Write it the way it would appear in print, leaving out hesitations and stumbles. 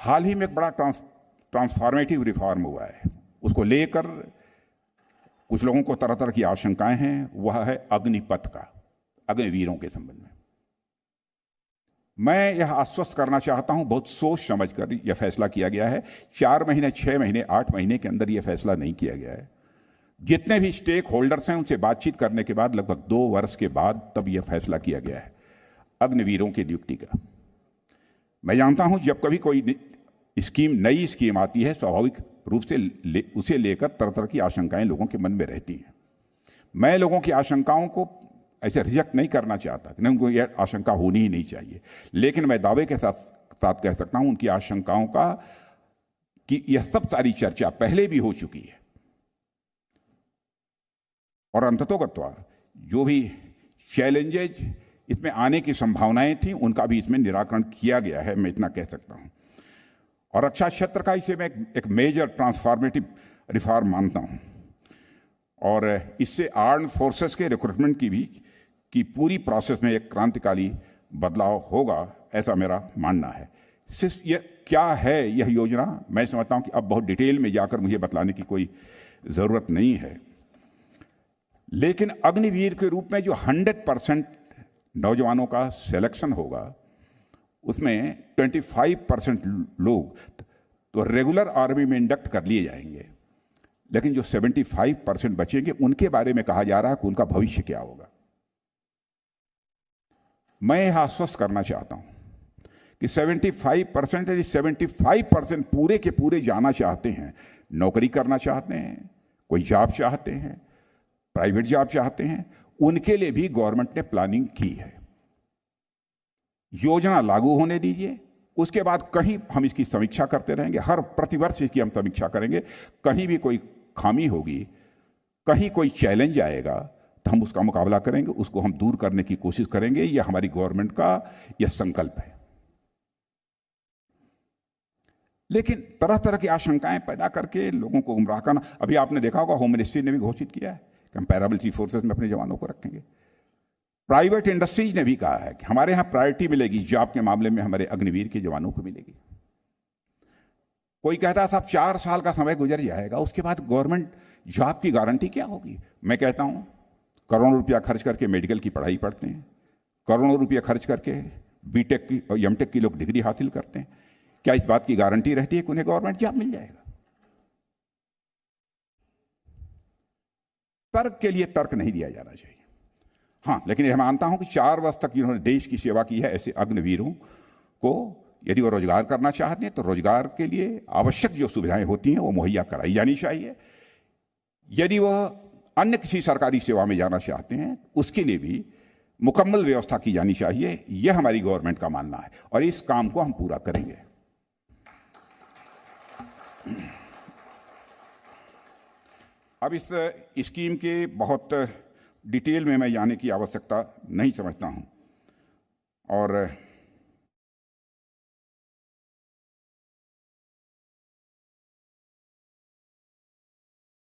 हाल ही में एक बड़ा ट्रांसफॉर्मेटिव रिफॉर्म हुआ है, उसको लेकर कुछ लोगों को तरह तरह की आशंकाएं हैं। वह है अग्निपथ का, अग्निवीरों के संबंध में। मैं यह आश्वस्त करना चाहता हूं, बहुत सोच समझकर यह फैसला किया गया है। 4 महीने, 6 महीने, 8 महीने के अंदर यह फैसला नहीं किया गया है। जितने भी स्टेक होल्डर्स हैं उनसे बातचीत करने के बाद लगभग 2 वर्ष के बाद तब यह फैसला किया गया है अग्निवीरों की नियुक्ति का। मैं जानता हूं जब कभी कोई स्कीम, नई स्कीम आती है, स्वाभाविक रूप से उसे लेकर तरह तरह की आशंकाएं लोगों के मन में रहती हैं। मैं लोगों की आशंकाओं को ऐसे रिजेक्ट नहीं करना चाहता कि उनको यह आशंका होनी ही नहीं चाहिए, लेकिन मैं दावे के साथ कह सकता हूं उनकी आशंकाओं का कि यह सब सारी चर्चा पहले भी हो चुकी है और अंततोगत्वा जो भी चैलेंजेज इसमें आने की संभावनाएं थी उनका भी इसमें निराकरण किया गया है, मैं इतना कह सकता हूं। और रक्षा क्षेत्र का इसे मैं एक मेजर ट्रांसफॉर्मेटिव रिफॉर्म मानता हूं और इससे आर्म्ड फोर्सेस के रिक्रूटमेंट की पूरी प्रोसेस में एक क्रांतिकारी बदलाव होगा, ऐसा मेरा मानना है। सिर्फ यह क्या है यह योजना, मैं समझता हूं कि अब बहुत डिटेल में जाकर मुझे बतलाने की कोई ज़रूरत नहीं है, लेकिन अग्निवीर के रूप में जो 100% नौजवानों का सिलेक्शन होगा उसमें 25% लोग तो रेगुलर आर्मी में इंडक्ट कर लिए जाएंगे, लेकिन जो 75% बचेंगे उनके बारे में कहा जा रहा है कि उनका भविष्य क्या होगा। मैं यह आश्वस्त करना चाहता हूं कि 75% पूरे के पूरे जाना चाहते हैं, नौकरी करना चाहते हैं, कोई जॉब चाहते हैं, प्राइवेट जॉब चाहते हैं, उनके लिए भी गवर्नमेंट ने प्लानिंग की है। योजना लागू होने दीजिए, उसके बाद कहीं हम इसकी समीक्षा करते रहेंगे, हर प्रतिवर्ष इसकी हम समीक्षा करेंगे। कहीं भी कोई खामी होगी, कहीं कोई चैलेंज आएगा तो हम उसका मुकाबला करेंगे, उसको हम दूर करने की कोशिश करेंगे। यह हमारी गवर्नमेंट का यह संकल्प है। लेकिन तरह तरह की आशंकाएं पैदा करके लोगों को गुमराह करना, अभी आपने देखा होगा होम मिनिस्ट्री ने भी घोषित किया है कि हम पैरामिलिट्री फोर्सेस में अपने जवानों को रखेंगे। प्राइवेट इंडस्ट्रीज ने भी कहा है कि हमारे यहां प्रायोरिटी मिलेगी, जॉब के मामले में हमारे अग्निवीर के जवानों को मिलेगी। कोई कहता साहब 4 साल का समय गुजर जाएगा, उसके बाद गवर्नमेंट जॉब की गारंटी क्या होगी? मैं कहता हूं करोड़ों रुपया खर्च करके मेडिकल की पढ़ाई पढ़ते हैं, करोड़ों रुपया खर्च करके बीटेक की और एमटेक की लोग डिग्री हासिल करते हैं। क्या इस बात की गारंटी रहती है कि उन्हें गवर्नमेंट जॉब मिल जाएगा? तर्क के लिए तर्क नहीं दिया जाना चाहिए। हाँ, लेकिन यह मानता हूं कि 4 वर्ष तक जिन्होंने देश की सेवा की है, ऐसे अग्निवीरों को यदि वो रोजगार करना चाहते हैं तो रोजगार के लिए आवश्यक जो सुविधाएं होती हैं वो मुहैया कराई जानी चाहिए। यदि वह अन्य किसी सरकारी सेवा में जाना चाहते हैं उसके लिए भी मुकम्मल व्यवस्था की जानी चाहिए। यह हमारी गवर्नमेंट का मानना है और इस काम को हम पूरा करेंगे। अब इस स्कीम के बहुत डिटेल में मैं जाने की आवश्यकता नहीं समझता हूं और